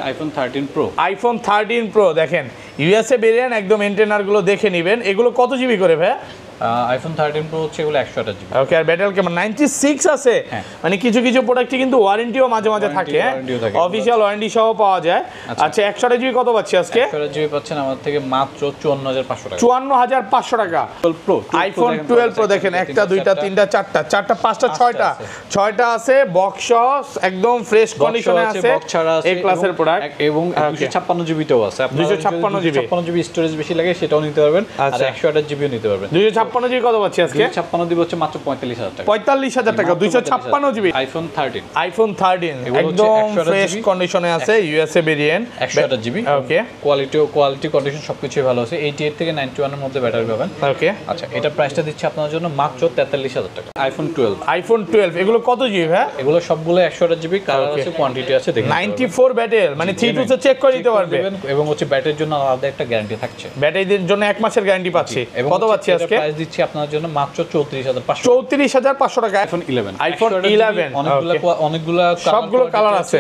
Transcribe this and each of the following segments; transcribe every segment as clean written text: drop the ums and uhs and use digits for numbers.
IPhone 13 pro. IPhone 13 pro দেখেন USA variant, একদম এন্টেনার গুলো দেখে নেবেন। এগুলো কত জিবি করে ভাই? আইফোন 13 প্রো হচ্ছে এগুলো 128 জিবি। ওকে, আর ব্যাটারি কেমন? 96 আছে। মানে কিছু কিছু প্রোডাক্টে কিন্তু ওয়ারেন্টিও মাঝে মাঝে থাকে, অফিশিয়াল ওয়ারেন্টি সহ পাওয়া যায়। আচ্ছা 128 জিবি কত পাচ্ছি আজকে? 128 জিবি পাচ্ছেন আমাদের থেকে মাত্র 54500 টাকা। 54500 টাকা। 12 প্রো, আইফোন 12 প্রো দেখেন, একটা দুইটা তিনটা চারটা পাঁচটা ছয়টা আছে, বক্স একদম ফ্রেশ কন্ডিশনে আছে, এ ক্লাসের প্রোডাক্ট, এবং 256 জিবিটাও আছে। আপনারা 256 জিবি স্টোরেজ বেশি লাগে সেটাও নিতে পারবেন, আর 128 জিবিও নিতে পারবেন। 256 জিবি কত পাচ্ছি আজকে? 256 জিবি হচ্ছে মাত্র 45000 টাকা। 45000 টাকা 256 জিবি। আইফোন 13, আইফোন 13 একদম ফ্রেশ কন্ডিশনে আছে, ইউএসএ ভেরিয়েন্ট, 128 জিবি। ওকে, কোয়ালিটি কন্ডিশন সবকিছুই ভালো আছে। 88 থেকে 91 এর মধ্যে ব্যাটারি পাবেন। ওকে, আচ্ছা এটা প্রাইসটা দিচ্ছি আপনাদের জন্য মাত্র 43000 টাকা। আইফোন 12 এগুলো কত জিবি ভাই? এগুলো সবগুলো 128 জিবি, কালার আছে, কোয়ান্টিটি আছে, দেখুন 94 ব্যাটারি, মানে 3 2 চেক করে দিতে পারবে, এবং হচ্ছে ব্যাটারির জন্য আলাদা একটা গ্যারান্টি থাকছে। ব্যাটারির জন্য 1 মাসের গ্যারান্টি পাচ্ছি। কত পাচ্ছি আজকে? প্রাইস দিচ্ছি আপনাদের জন্য মাত্র 34500। 34500 টাকা। আইফোন 11, অনেকগুলো সবগুলো কালার আছে,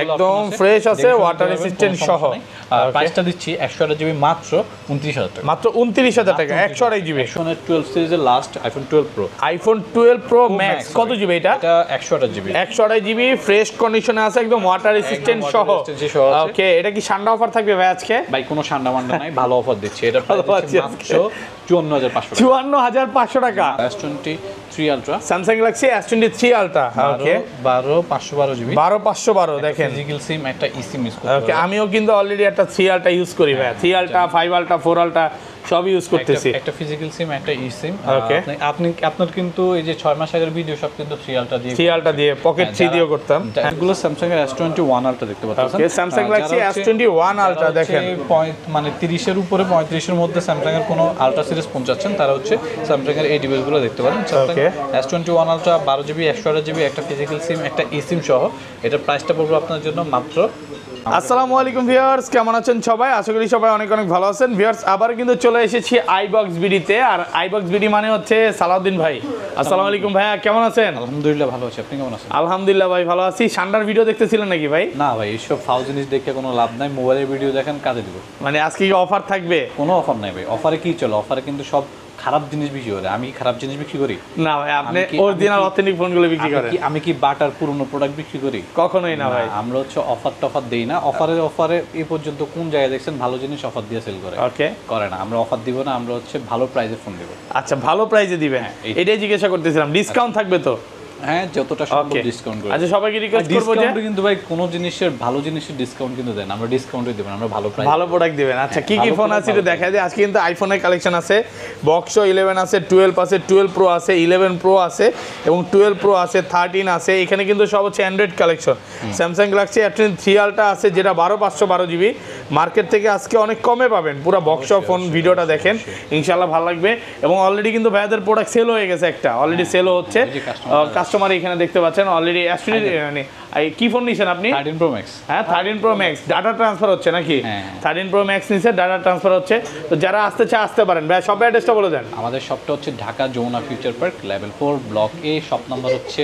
একদম ফ্রেশ আছে, ওয়াটার রেসিস্ট্যান্ট সহ। প্রাইসটা দিচ্ছি 128 জিবি মাত্র 29000 টাকা। মাত্র 29000 টাকা 128 জিবি। আইফোন 12 সিরিজের last iPhone 12 pro. IPhone 12 pro max কত জিবি এটা? এটা 128 জিবি। 128 জিবি ফ্রেশ কন্ডিশনে আছে, একদম ওয়াটার রেসিস্ট্যান্ট সহ। ওকে, এটা কি সান্ডা অফার থাকবে ভাই আজকে? ভাই কোনো সান্ডা মান্ডা নাই, ভালো অফার দিচ্ছি। এটা মাত্র 54500 টাকা। S23 ultra, Samsung Galaxy S23 ultra. Okay, 12512 GB, 12512 দেখেন, ফিজিক্যাল সিম, একটা ইসিম ইউজ করতে। ওকে, আমিও কিন্তু অলরেডি একটা 3 আলট্রা ইউজ করি ভাই, 3 আলট্রা, 5 আলট্রা, 4 আলট্রা সব ইউজ করতেছি। একটা ফিজিক্যাল সিম, একটা ইসিম। আপনার কিন্তু এই যে 6 মাস আগের ভিডিও সব কিন্তু 3 আলট্রা দিয়ে পকেট 3 দিয়েও করতাম। এগুলো স্যামসাং এর S21 আলট্রা দেখতে পাচ্ছেন। ওকে, স্যামসাং গ্যালাক্সি S21 আলট্রা দেখেন, মানে 30 এর উপরে 35 এর মধ্যে স্যামসাং এর কোনো আলট্রা সিরিজ পৌঁছাচ্ছেন তারা হচ্ছে স্যামসাং এর এই ডিভাইসগুলো দেখতে পারেন। ওকে, S21 আলট্রা 12 জিবি, 128 জিবি, একটা ফিজিক্যাল সিম, একটা ইসিম সহ। এটার প্রাইসটা পড়বে আপনার জন্য মাত্র। আসসালামু আলাইকুম ভিউয়ার্স, কেমন আছেন সবাই? আশা করি সবাই অনেক অনেক ভালো আছেন। ভিউয়ার্স, আবার কিন্তু চলে এসেছি আইবক্স বিডিতে, আর আইবক্স বিডি মানে হচ্ছে সালাউদ্দিন ভাই। আসসালামু আলাইকুম ভাইয়া, কেমন আছেন? আলহামদুলিল্লাহ ভালো আছি, আপনি কেমন আছেন? আলহামদুলিল্লাহ ভাই ভালো আছি। সান্ডার ভিডিও দেখতেছিলেন নাকি ভাই? না ভাই, এইসব ফাউ জিনিস দেখে কোনো লাভ নাই, মোবাইলের ভিডিও দেখেন, কাজে দিব। মানে আজকে কি অফার থাকবে? কোনো অফার নাই ভাই, অফারে কি চলে? অফারে কিন্তু সব খারাপ জিনিস বিক্রি করে। আমি খারাপ জিনিস বিক্রি করি না ভাই, আপনি অরিজিনাল অথেন্টিক ফোনগুলো বিক্রি করেন। আমি কি বাটার পুরনো প্রোডাক্ট বিক্রি করি? কখনোই না ভাই। আমরা হচ্ছে অফার দেই না। অফারে এই পর্যন্ত কোন জায়গায় দেখছেন ভালো জিনিস অফার দিয়ে সেল করে? ওকে, করে না। আমরা অফার দিব না, আমরা হচ্ছে ভালো প্রাইসে ফোন দেব। আচ্ছা, ভালো প্রাইসে দিবেন, এটাই জিজ্ঞাসা করতেছিলাম। ডিসকাউন্ট থাকবে তো? হ্যাঁ, যতটা সম্ভব ডিসকাউন্ট করে। আচ্ছা, সবাইকে রিকোয়েস্ট করব যে কিন্তু ভাই কোন জিনিসের ভালো জিনিসের ডিসকাউন্ট কিন্তু দেন, আমরা ডিসকাউন্টই দেব না, আমরা ভালো প্রোডাক্ট দিবেন। আচ্ছা, কি কি ফোন আছে একটু দেখাই দিই। আজকে কিন্তু আইফোনের কালেকশন আছে, বক্সো 11 আছে, 12 আছে, 12 প্রো আছে, 11 প্রো আছে, এবং 12 প্রো আছে, 13 আছে। এখানে কিন্তু সব হচ্ছে Android collection. Samsung Galaxy S23 ultra আছে, যেটা 12512 জিবি, মার্কেট থেকে আজকে অনেক কমে পাবেন। পুরো বক্সো ফোন ভিডিওটা দেখেন, ইনশাআল্লাহ ভালো লাগবে। এবং অলরেডি কিন্তু ভাইয়াদের প্রোডাক্ট সেল হয়ে গেছে, একটা অলরেডি সেলও হচ্ছে, কাস্টমার এখানে দেখতে পাচ্ছেন অলরেডি। মানে কি ফোন নিছেন আপনি? 13 প্রো ম্যাক্স। হ্যাঁ, 13 প্রো ম্যাক্স। ডাটা ট্রান্সফার হচ্ছে নাকি? 13 প্রো ম্যাক্স নিছে, ডাটা ট্রান্সফার হচ্ছে। তো যারা আসতে চায় আসতে পারেন। ভাই শপ অ্যাড্রেসটা বলে দেন। আমাদের শপটা হচ্ছে Dhaka Jamuna future park level 4 block A, shop number হচ্ছে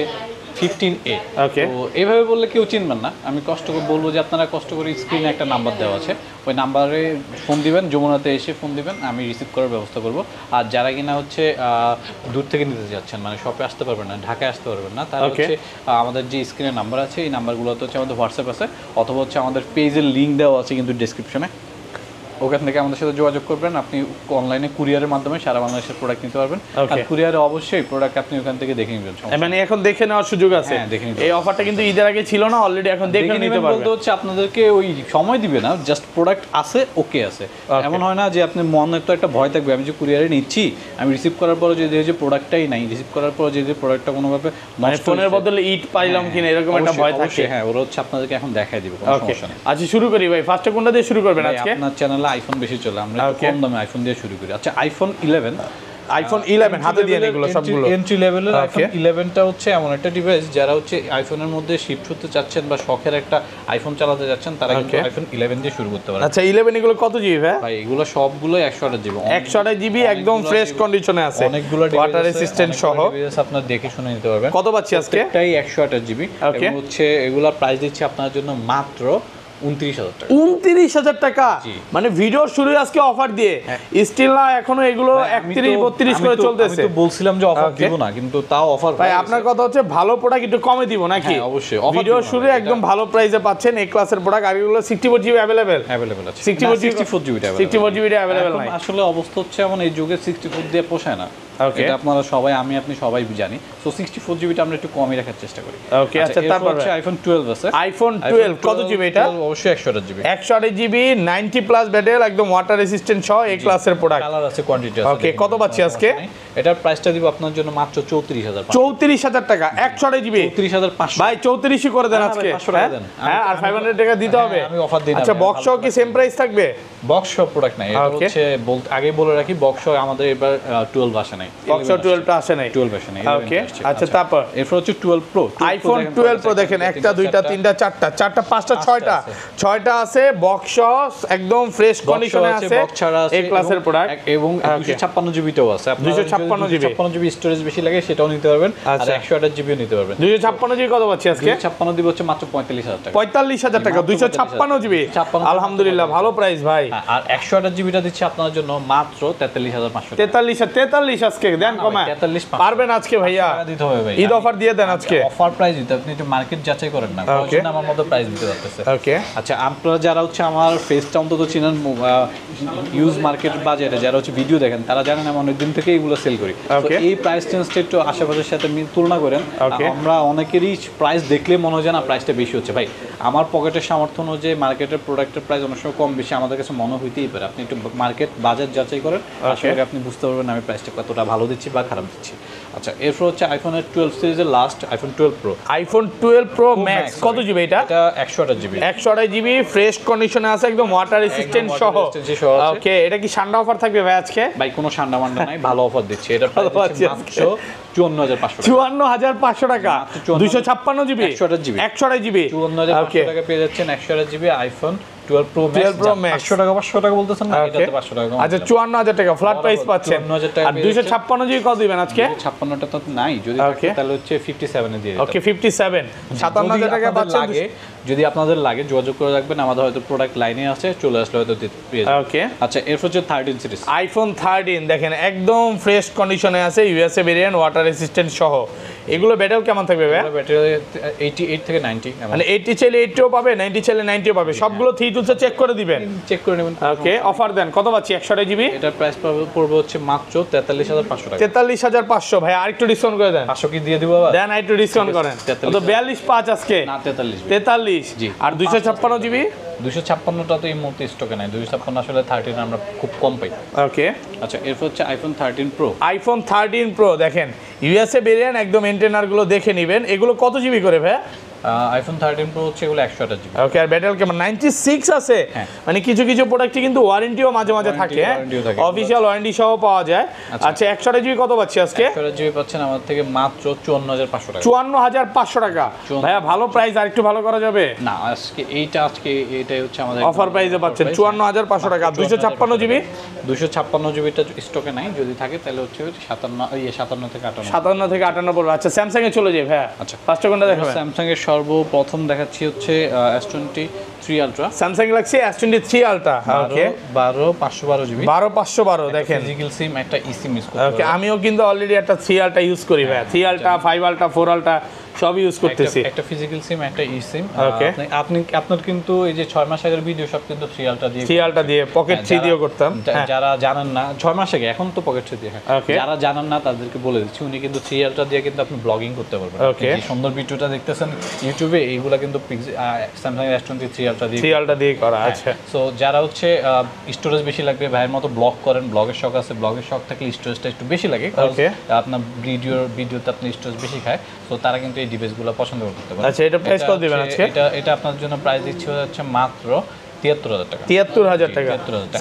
15A। ওকে, তো এইভাবে বললে কেউ চিনবেন না। আমি কষ্ট করে বলবো যে আপনারা কষ্ট করে স্ক্রিনে একটা নাম্বার দেওয়া আছে, ওই নাম্বারে ফোন দিবেন, যমুনাতে এসে ফোন দিবেন, আমি রিসিভ করার ব্যবস্থা করব। আর যারা কিনা হচ্ছে দূর থেকে নিতে যাচ্ছেন, মানে শপে আসতে পারবেন না, ঢাকায় আসতে পারবেন না, তারা হচ্ছে আমাদের যে স্ক্রিনে নাম্বার আছে এই নাম্বারগুলোতে হচ্ছে আমাদের হোয়াটসঅ্যাপ আছে, অথবা হচ্ছে আমাদের পেজের লিঙ্ক দেওয়া আছে কিন্তু ডেসক্রিপশনে, ওখান থেকে আমাদের সাথে যোগাযোগ করবেন। আপনি অনলাইনে কুরিয়ারের মাধ্যমে সারা বাংলাদেশের প্রোডাক্ট নিতে পারবেন। আর কুরিয়ারে অবশ্যই প্রোডাক্ট আপনি ওখান থেকে দেখে নেবেন। মানে এখন দেখে নেওয়ার সুযোগ আছে। এই অফারটা কিন্তু ঈদের আগে ছিল না, অলরেডি এখন দেখে নিতে পারবেন। বলতে হচ্ছে আপনাদেরকে ওই সময় দিবে না, জাস্ট প্রোডাক্ট আছে, ওকে আছে। এমন হয় না যে আপনি মনে তো একটা ভয় থাকবে, আমি যে কুরিয়ারে নিচ্ছি, আমি রিসিভ করার পর যদি যে প্রোডাক্টটাই নাই, রিসিভ করার পর যদি প্রোডাক্টটা কোনোভাবে মানে ফোনের বদলে ইট পাইলাম কিনা এরকম একটা ভয় থাকে। হ্যাঁ, ওরা হচ্ছে আপনাদেরকে এখন দেখাই দিবে, কোনো সমস্যা নেই। আচ্ছা, শুরু করি ভাই। ফার্স্টে কোনটা দিয়ে শুরু করবেন আজকে? আপনার চ্যানেলে আইফোন বেশি চলে, আমরা কম দামে আইফোন দিয়ে শুরু করি। আচ্ছা, আইফোন 11 হাতে দিয়ে এগুলো সবগুলো এন্ট্রি লেভেলের আইফোন 11টা হচ্ছে এমন একটা ডিভাইস যারা হচ্ছে আইফোনের মধ্যে শিফট হতে চাচ্ছেন বা শখের একটা আইফোন চালাতে যাচ্ছেন, তারা কিন্তু আইফোন 11 দিয়ে শুরু করতে পারে। আচ্ছা, 11 এগুলো কত জিবি ভাই? এগুলো সবগুলো 128 জিবি, 128 জিবি, একদম ফ্রেশ কন্ডিশনে আছে, অনেকগুলো ওয়াটার রেসিস্ট্যান্ট সহ। আপনারা দেখে শুনে নিতে পারবেন। কত পাচ্ছি আজকে? এটাই 128 জিবি, এবং হচ্ছে এগুলা প্রাইস দিচ্ছি আপনার জন্য মাত্র 29,000 টাকা। 29,000 টাকা, মানে ভিডিও শুরু আজকে অফার দিয়ে স্টিল না এখনো এগুলো 31-32 করে চলতেছে। আমি তো বলছিলাম যে অফার দিব না, কিন্তু তাও অফার ভাই আপনার কথা হচ্ছে ভালো প্রোডাক্ট একটু কমে দিব নাকি? অবশ্যই ভিডিও শুরু একদম ভালো প্রাইসে পাচ্ছেন এই ক্লাসের প্রোডাক্ট। আর এগুলো 64 জিবি अवेलेबल আছে, 64 জিবি अवेलेबल নাই। আসলে অবস্থা হচ্ছে এমন এই যুগে 64 দিয়ে পোষায় না। ওকে, এটা আপনারা সবাই আপনি সবাই জানি। সো 64 জিবিটা আমরা একটু কমই রাখার চেষ্টা করি। ওকে, আচ্ছা তারপর হচ্ছে আইফোন 12 আছে। আইফোন 12 কত জিবি এটা? অবশ্যই 128 জিবি। 128 জিবি 90 প্লাস ব্যাটারি, একদম ওয়াটার রেজিস্ট্যান্ট সহ এই ক্লাসের প্রোডাক্ট। কালার আছে, কোয়ান্টিটি আছে। ওকে, কত পাচ্ছি আজকে? এটার প্রাইসটা দিব আপনার জন্য মাত্র 34,000। 34,000 টাকা 128 জিবি। 34,500 ভাই 34 করে দেন আজকে। হ্যাঁ, আর 500 টাকা দিতে হবে। আমি অফার দিই না। আচ্ছা, বক্স কি সেম প্রাইস থাকবে? বক্স সব প্রোডাক্ট নাই, এটা হচ্ছে আগে বলে রাখি, বক্স আমাদের এবার 12 আসে নাই, বক্স 12 টা আসে নাই, 12 আসে নাই। ওকে, আচ্ছা তারপর এরপর হচ্ছে 12 প্রো। আইফোন 12 প্রো দেখেন, একটা দুইটা তিনটা চারটা, চারটা পাঁচটা ছয়টা, ছয়টা আছে বক্স একদম ফ্রেশ কন্ডিশনে আছে। এই ক্লাসের প্রোডাক্ট এবং 256 জিবিটাও আছে। আপনারা 256 জিবি স্টোরেজ বেশি লাগে সেটাও নিতে পারবেন, আর 128 জিবিও নিতে পারবেন। 256 জিবি কত পাচ্ছি আজকে? 256 দিব হচ্ছে মাত্র 45,000 টাকা। 45,000 টাকা 256 জিবি, আলহামদুলিল্লাহ ভালো প্রাইস ভাই। আর 128 জিবিটা দিচ্ছি আপনার জন্য মাত্র 43,500 টাকা। 43 আজকে দেন কমা, 43 পারবেন আজকে ভাইয়া? দিতে হবে ভাই, ঈদ অফার দিয়ে দেন আজকে। অফার প্রাইস দিতে আপনি একটু মার্কেট যাচাই করেন না, কারণ আমার মতো প্রাইস দিতে পারতেছে। ওকে, আচ্ছা, আপনারা যারা হচ্ছে আমার ফেসটা অন্তত চিনেন ইউজ মার্কেট বাজারে, যারা হচ্ছে ভিডিও দেখেন, তারা জানেন আমি অনেকদিন থেকে এইগুলো সেল করি। এই প্রাইস চেঞ্জটা একটু আশেপাশের সাথে তুলনা করেন। আমরা অনেকেরই প্রাইস দেখলে মনে হয় না প্রাইসটা বেশি হচ্ছে। ভাই, আমার পকেটের সামর্থ্য অনুযায়ী মার্কেটের প্রোডাক্টের প্রাইস অনেক সময় কম বেশি আমাদের কাছে মনে হইতেই পারে। আপনি একটু মার্কেট বাজার যাচাই করেন, আসলে আপনি বুঝতে পারবেন আমি প্রাইসটা কতটা ভালো দিচ্ছি বা খারাপ দিচ্ছি। আচ্ছা, এরপর হচ্ছে আইফোনের 12 সিরিজের last iPhone 12 pro. IPhone 12 pro max কত জিবি এটা? এটা 128 জিবি। 128 জিবি ফ্রেশ কন্ডিশনে আছে, একদম ওয়াটার রেজিস্ট্যান্ট সহ। ওকে, এটা কি সান্ডা অফার থাকবে ভাই আজকে? ভাই কোনো সান্ডা মান্ডা নাই, ভালো অফার দিচ্ছি। এটা প্রাইস মাত্র 54,500 টাকা। 54,500 টাকা 256 জিবি 128 জিবি 54,500 টাকা পেয়ে যাচ্ছেন 128 জিবি আইফোন 12 প্রো ম্যাক্স। 500 টাকা বলতেছেন না, এটাতে 500 টাকা কম। আচ্ছা, 54,000 টাকা ফ্ল্যাট প্রাইস পাচ্ছেন। 54,000 টাকা আর 256 জিবি কত দিবেন আজকে? 56টা তো নাই, যদি থাকে তাহলে হচ্ছে 57 এ দিয়ে দিতে। ওকে, 57 57,000 টাকা পাচ্ছেন। যদি আপনাদের লাগে যোগাযোগ করে রাখবেন, আমাদের হয়তো প্রোডাক্ট লাইনে আছে, চলে আসলে হয়তো পেয়ে যাবেন। ওকে, আচ্ছা, এরপর হচ্ছে 13 সিরিজ আইফোন 13 দেখেন, একদম ফ্রেশ কন্ডিশনে আছে, ইউএসএ ভেরিয়েন্ট, ওয়াটার রেজিস্ট্যান্ট সহ। এগুলো ব্যাটারি কেমন থাকবে ভাই? ব্যাটারি 88 থেকে 90, মানে 80 চাইলে 80ও পাবে, 90 চাইলে 90ও পাবে। সবগুলো 3 টুলসে চেক করে দিবেন, চেক করে নেবেন। ওকে, অফার দেন কত পাচ্ছি? 128 জিবি এটার প্রাইস পড়বে হচ্ছে মাত্র 43,500 টাকা। 43,500 ভাই, আরেকটু ডিসকাউন্ট করে দেন। 500 কি দিয়ে দিব আবার? দেন আরেকটু ডিসকাউন্ট করেন। তো 42.5 আজকে না 43 43 জি। আর 256 জিবি 256টা তো এই মুহূর্তে স্টকে নাই। 256 আসলে 13 আমরা খুব কম পাই। ওকে, আচ্ছা, এরপর হচ্ছে আইফোন 13 প্রো। আইফোন 13 প্রো দেখেন, ইউএসএ ভেরিয়েন্ট, একদম এন্টেনার গুলো দেখে নেবেন। এগুলো কত জিবি করে ভাই? আইফোন 13 প্রো হচ্ছে এগুলো 128 জিবি। ওকে, আর ব্যাটারি কেমন? 96 আছে। মানে কিছু কিছু প্রোডাক্টে কিন্তু ওয়ারেন্টিও মাঝে মাঝে থাকে, অফিশিয়াল ওয়ারেন্টি সহ পাওয়া যায়। আচ্ছা, 128 জিবি কত পাচ্ছি আজকে? 128 জিবি পাচ্ছেন আমার থেকে মাত্র 54,500 টাকা। 54,500 টাকা ভাইয়া, ভালো প্রাইস, আর একটু ভালো করা যাবে না? আজকে এটাই হচ্ছে আমাদের অফার প্রাইসে পাচ্ছেন 54,500 টাকা। 256 জিবি 256 জিবিটা স্টকে নাই, যদি থাকে তাহলে হচ্ছে 57 থেকে 58 57 থেকে 58 পড়বে। আচ্ছা, স্যামসাং এ চলে যাই ভাইয়া। আচ্ছা, ফার্স্ট কোনটা দেখাবেন? স্যামসাং এর সর্বপ্রথম দেখাচ্ছি হচ্ছে S23 ultra, Samsung Galaxy S23 ultra. Okay, 512 GB 12512 দেখেন, ফিজিক্যাল সিম, একটা ইসিম ইউজ করতে ওকে, আমিও কিন্তু অলরেডি একটা 3 আলট্রা ইউজ করি ভাইয়া। 3 আলট্রা, 5 আলট্রা, 4 আলট্রা সব ইউজ করতেছি। একটা ফিজিক্যাল সিম, একটা ইসিম। ওকে, আপনার কিন্তু এই যে 6 মাস আগের ভিডিও সব কিন্তু 3 আলট্রা দিয়ে পকেট 3 দিয়ে করতাম। যারা জানেন না, 6 মাস আগে, এখন তো পকেট 3 দিয়ে। যারা জানেন না তাদেরকে বলে দিচ্ছি, উনি কিন্তু 3 আলট্রা দিয়ে কিন্তু আপনি ব্লগিং করতে পারবেন। এই সুন্দর ভিডিওটা দেখতেছেন ইউটিউবে, এইগুলা কিন্তু স্যামসাং S23 আলট্রা দিয়ে করা। আচ্ছা, সো যারা হচ্ছে স্টোরেজ বেশি লাগবে, ভাইয়ের মতো ব্লগ করেন, ব্লগের শখ আছে, ব্লগের শখ থাকলে স্টোরেজটা একটু বেশি লাগে, আপনার ভিডিওতে আপনি স্টোরেজ বেশি খায়, তো তারা কিন্তু এই ডিভাইসগুলো পছন্দ করতে পারে। আচ্ছা, এটা প্রাইস কত দিবেন আজকে? এটা আপনার জন্য প্রাইস দিচ্ছি হচ্ছে মাত্র ৭৩,০০০ টাকা। ৭৩,০০০ টাকা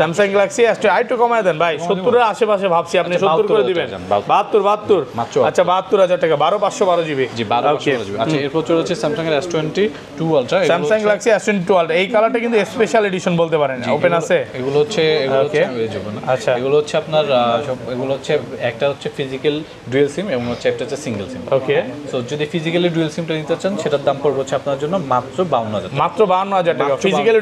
স্যামসাং গ্যালাক্সি S20 আরেকটু কমায় দেন ভাই, 70-এর আশেপাশে ভাবছি আপনি 70 করে দিবেন। 72 আচ্ছা 72,০০০ টাকা, 12/512 জিবি। জি 12/512 জিবি। আচ্ছা এরপর হচ্ছে স্যামসাং এর S22 ultra. Samsung Galaxy S22 ultra, এই কালারটা কিন্তু স্পেশাল এডিশন বলতে পারেন, ওপেন আছে। এগুলো হচ্ছে আচ্ছা এগুলো হচ্ছে আপনার এগুলো হচ্ছে একটা হচ্ছে ফিজিক্যাল ডুয়াল সিম এবং হচ্ছে একটা হচ্ছে সিঙ্গেল সিম। ওকে, সো যদি ফিজিক্যালি ডুয়াল সিমটা নিতে চান সেটার দাম পড়বে হচ্ছে আপনার জন্য মাত্র 52,000 টাকা। মাত্র 52,000 টাকা ফিজিক্যালি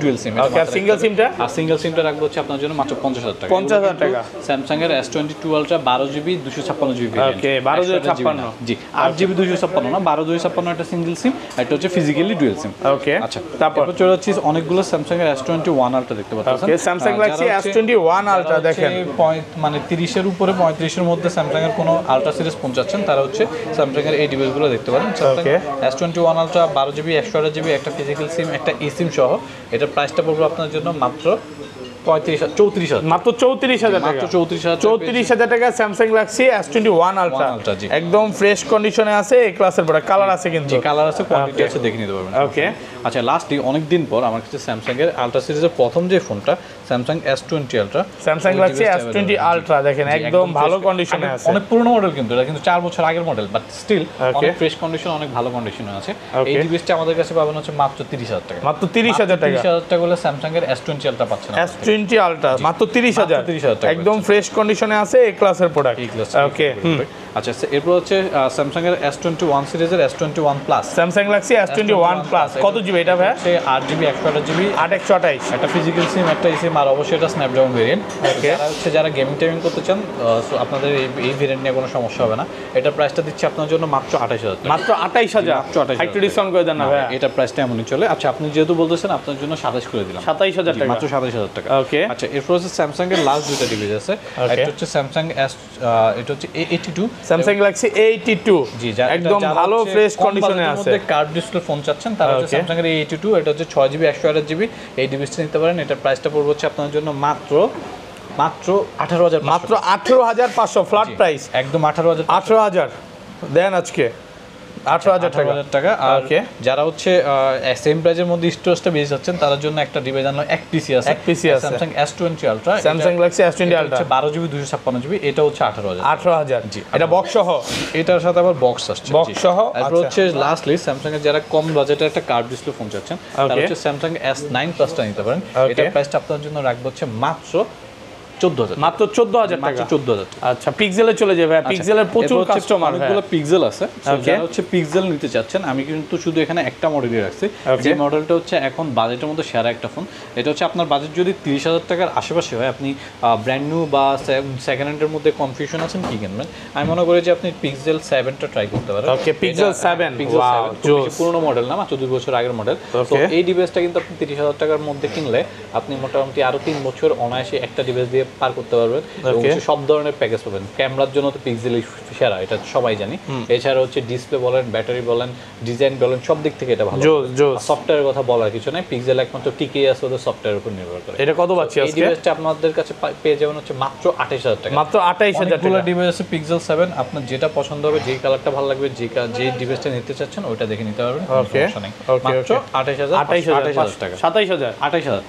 ডুয়াল সিম। ওকে, আর সিঙ্গেল সিমটা? আর সিঙ্গেল সিমটা রাখবো হচ্ছে আপনার জন্য মাত্র 50,000 টাকা। 50,000 টাকা। স্যামসাং এর S22 আলট্রা 12GB 256GB। ওকে, 12/256। জি 8GB 256 না, 12/256 একটা সিঙ্গেল সিম, একটা হচ্ছে ফিজিক্যালি ডুয়াল সিম। ওকে, আচ্ছা তারপর চলে যাচ্ছি অনেকগুলো স্যামসাং এর S21 আলট্রা দেখতে পাচ্ছেন। ওকে, স্যামসাং গ্যালাক্সি S21 আলট্রা দেখেন, মানে 30 এর উপরে 35 এর মধ্যে স্যামসাং এর কোনো আলট্রা সিরিজ পৌঁছাচ্ছেন তারা হচ্ছে স্যামসাং এর এই ডিভাইসগুলো দেখতে পারেন। Samsung S21 ultra 12GB 128GB একটা ফিজিক্যাল সিম একটা ই সিম সহ, এটার প্রাইসটা পড়বে আপনার জন্য মাত্র 34,000 মাত্র 34,000 টাকা। 34,000 টাকা স্যামসাং গ্যালাক্সি S21 আলট্রা, একদম ফ্রেশ কন্ডিশনে আছে, এই ক্লাসের প্রোডাক্ট। কালার আছে কিন্তু, কালার আছে, কোয়ান্টিটি আছে, দেখে নিতে পারবেন। ওকে, আচ্ছা লাস্টলি অনেক দিন পর আমার কাছে স্যামসাং এর আলট্রা সিরিজের প্রথম যে ফোনটা Samsung S20 ultra, Samsung Galaxy S20 ultra দেখেন একদম ভালো কন্ডিশনে আছে। অনেক পুরনো মডেল কিন্তু এটা কিন্তু 4 বছর আগের মডেল, বাট স্টিল অনেক ফ্রেশ কন্ডিশন, অনেক ভালো কন্ডিশনে আছে। এই ডিভাইসটা আমাদের কাছে পাবেন হচ্ছে মাত্র 30,000 টাকা। মাত্র 30,000 টাকা। 30,000 টাকা হলে স্যামসাং এর S20 আলট্রা পাচ্ছেন। S20 আলট্রা মাত্র 30,000 টাকা, একদম ফ্রেশ কন্ডিশনে আছে, এই ক্লাসের প্রোডাক্ট। ওকে, আচ্ছা এরপর হচ্ছে স্যামসাং এর S21 সিরিজের S21 plus, Samsung Galaxy S21 plus. কত জিবি এটা ভাই? 8GB 128GB 8/128 একটা ফিজিক্যাল সিম একটা সিম, আর অবশ্যই এটা স্ন্যাপড্রাগন ভেরিয়েন্ট। যারা গেমিং টাইমিং করতে চান আপনাদের এই ভেরিয়েন্ট নিয়ে কোনো সমস্যা হবে না। এটার প্রাইসটা দিচ্ছি আপনার জন্য মাত্র 28,000 টাকা। মাত্র 28,000 একটু ডিসকাউন্ট করে দেন না ভাই? এটা প্রাইসটা এমনই চলে। আচ্ছা আপনি যেহেতু বলতেছেন আপনার জন্য 27 করে দিলাম, 27,000 টাকা, মাত্র 27,000 টাকা। ওকে, আচ্ছা এরপর হচ্ছে স্যামসাং এর লাস্ট দুটো ডিভাইস আছে, এটা হচ্ছে স্যামসাং এটা হচ্ছে A82, স্যামসাং গ্যালাক্সি A82। জি একদম ভালো ফ্রেশ কন্ডিশনে আছে। কার্ভ ডিসপ্লে ফোন চাচ্ছেন তারা হচ্ছে স্যামসাং এর A82, এটা হচ্ছে 6GB 128GB এই ডিভাইসটা নিতে পারেন। এটার প্রাইসটা পড়বে হচ্ছে আপনার জন্য মাত্র 18,000, মাত্র 18,500 ফ্ল্যাট প্রাইস, একদম 18,000 দেন আজকে 18,000 টাকা। আর যারা হচ্ছে সেম প্রাইজের মধ্যে স্টোরেজটা বেশি যাচ্ছেন তাদের জন্য একটা ডিভাইস জানো এক পিসি আছে, Samsung S20 ultra, Samsung Galaxy S20 ultra 12GB 256GB, এটা হচ্ছে 18,000। জি, এটা বক্স সহ, এটার সাথে আবার বক্স আসছে, বক্স সহ। তারপর হচ্ছে লাস্টলি স্যামসাং এর যারা কম বাজেটের একটা কার্ভ ডিসপ্লে ফোন চাচ্ছেন তারা হচ্ছে স্যামসাং S9 প্লাসটা নিতে পারেন। এটার প্রাইসটা আপনার জন্য রাখবো হচ্ছে মাত্র 14,000, মাত্র 14,000 টাকা। 14,000। আচ্ছা পিক্সেলে চলে যাবে, পিক্সেলের প্রচুর কাস্টমার, অনেকগুলো পিক্সেল আছে, যারা হচ্ছে পিক্সেল নিতে চাচ্ছেন আমি কিন্তু শুধু এখানে একটা মডেলই রাখছি, যে মডেলটা হচ্ছে এখন বাজেটের মধ্যে সেরা একটা ফোন। এটা হচ্ছে আপনার বাজেট যদি 30,000 টাকার আশেপাশে হয়, আপনি ব্র্যান্ড নিউ বা সেকেন্ড হ্যান্ডের মধ্যে কনফিউশন আছেন কি কিনবেন, আমি মনে করি যে আপনি পিক্সেল 7টা ট্রাই করতে পারেন। ওকে, পিক্সেল 7, ওয়াও, পুরনো মডেল না, মাত্র 2 বছর আগের মডেল। তো এই ডিভাইসটা কিন্তু আপনি 30,000 টাকার মধ্যে কিনলে আপনি মোটামুটি আরো 3 বছর অনায়াসে একটা ডিভাইস দিয়ে পার করতে পারবেন। সব ধরনের প্যাকেজ পাবেন। ক্যামেরার জন্য তো পিক্সেলই সেরা, এটা সবাই জানি। এছাড়া হচ্ছে ডিসপ্লে বলেন, ব্যাটারি বলেন, ডিজাইন বলেন, সব দিক থেকে এটা ভালো। সফটওয়্যারের কথা বলার কিছু নাই, পিক্সেল একমাত্র টিকে আছে ওদের সফটওয়্যারের উপর নির্ভর করে। এটা কত পাচ্ছি আজকে? এই ডিভাইসটা আপনাদের কাছে পেয়ে যাবেন হচ্ছে মাত্র 28,000 টাকা। মাত্র 28,000 টাকা। ডিভাইস আছে পিক্সেল 7, আপনার যেটা পছন্দ হবে, যেই কালারটা ভালো লাগবে, যে ডিভাইসটা নিতে চাচ্ছেন ওইটা দেখে নিতে পারবেন, সমস্যা নেই। মাত্র 28,000 টাকা। 27,000,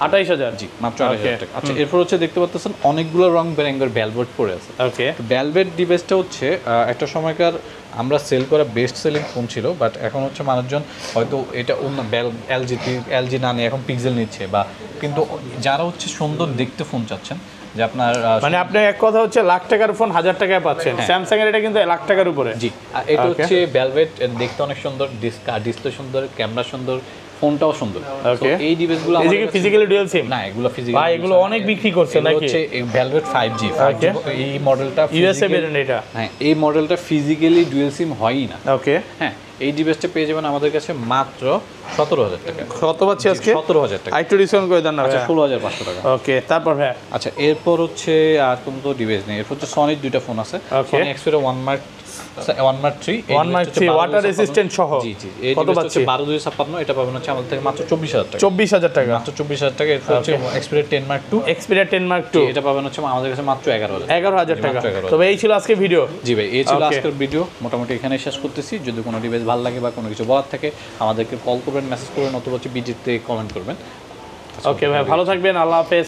28,000 জি, মাত্র 28,000 টাকা। আচ্ছা এরপর হচ্ছে দেখতে পাচ্ছেন অনেকগুলো রং বেরঙের ভেলভেট পড়ে আছে। ওকে, ভেলভেট ডিভাইসটা হচ্ছে একটা সময়কার আমরা সেল করা বেস্ট সেলিং ফোন ছিল, বাট এখন হচ্ছে মানুষজন হয়তো এটা অন্য এলজি না নিয়ে এখন পিক্সেল নিচ্ছে, বা কিন্তু যারা হচ্ছে সুন্দর দেখতে ফোন চাচ্ছেন, যে আপনার মানে আপনি এক কথা হচ্ছে লাখ টাকার ফোন 1000 টাকায় পাচ্ছেন, স্যামসাং এর এটা কিন্তু লাখ টাকার উপরে। জি, এটা হচ্ছে ভেলভেট, দেখতে অনেক সুন্দর, ডিসপ্লে সুন্দর, ক্যামেরা সুন্দর, ফোনটাও সুন্দর। ওকে, এই ডিভাইসগুলো এই যে ফিজিক্যালি ডুয়াল সিম না, এগুলো ফিজিক্যালি ভাই, এগুলো অনেক বিক্রি করছে নাকি? হচ্ছে ভেলভেট 5G এই মডেলটা ইউএসএ ভেরিয়েন্ট এটা। হ্যাঁ, এই মডেলটা ফিজিক্যালি ডুয়াল সিম হয়ই না। ওকে, হ্যাঁ, এই ডিভাইসটা পেয়ে যাবেন আমাদের কাছে মাত্র 17,000 টাকা। কত পাচ্ছি আজকে? 17,000 টাকা। একটু ডিসকাউন্ট করে দেন না? আচ্ছা 16,500 টাকা। ওকে, তারপর ভাই আচ্ছা এরপর হচ্ছে আর কোনো তো ডিভাইস নেই, এরপর হচ্ছে সনির দুইটা ফোন আছে, Sony Xperia 1 Mark 3 water resistant সহ। জি জি, এই ডিভাইসটা হচ্ছে 12,256, এটা পাবেন হচ্ছে আমাদের থেকে মাত্র 24,000 টাকা। 24,000 টাকা, মাত্র 24,000 টাকা। এরপর হচ্ছে এক্সপেরিয়া 10 Mark 2, এটা পাবেন হচ্ছে আমাদের কাছে মাত্র 11,000 টাকা। তবে এই ছিল আজকে ভিডিও। জি ভাই, এই ছিল আজকের ভিডিও, মোটামুটি এখানে শেষ করতেছি। যদি কোনো ডিভাইস ভালো লাগে বা কোনো কিছু বলার থাকে আমাদেরকে কল করবেন, মেসেজ করবেন, অথবা হচ্ছে ভিডিওতে কমেন্ট করবেন। ওকে ভাই, ভালো থাকবেন, আল্লাহ হাফেজ।